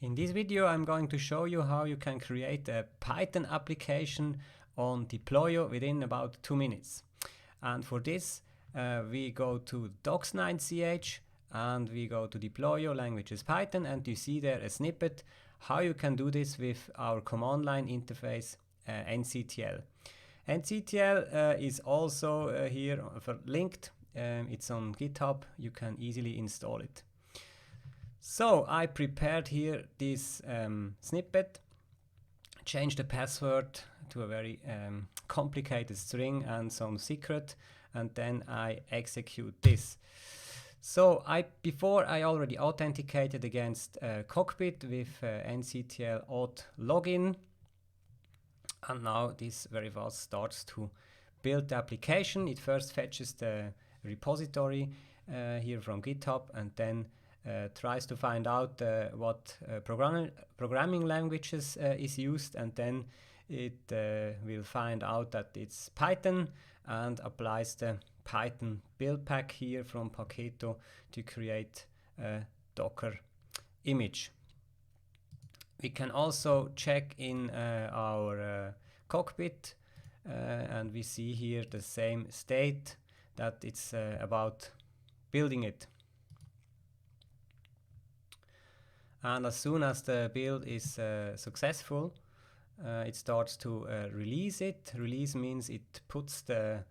In this video I'm going to show you how you can create a Python application on Deploio within about 2 minutes. And for this we go to docs9ch and we go to Deploio languages Python, and you see there a snippet how you can do this with our command line interface nctl. nctl is also here linked. It's on GitHub. You can easily install it. So I prepared here this snippet, changed the password to a very complicated string and some secret, and then I execute this. So before I already authenticated against Cockpit with nctl auth login, and now this very fast starts to build the application. It first fetches the repository here from GitHub, and then tries to find out what programming languages is used, and then it will find out that it's Python and applies the Python build pack here from Paketo to create a Docker image. We can also check in our cockpit and we see here the same state, that it's about building it. And as soon as the build is successful, it starts to release it. Release means it puts the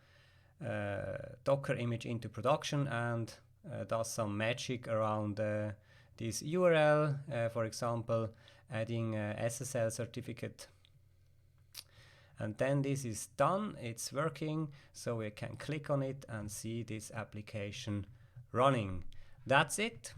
Docker image into production and does some magic around this URL, for example, adding SSL certificate. And then this is done, it's working, so we can click on it and see this application running. That's it.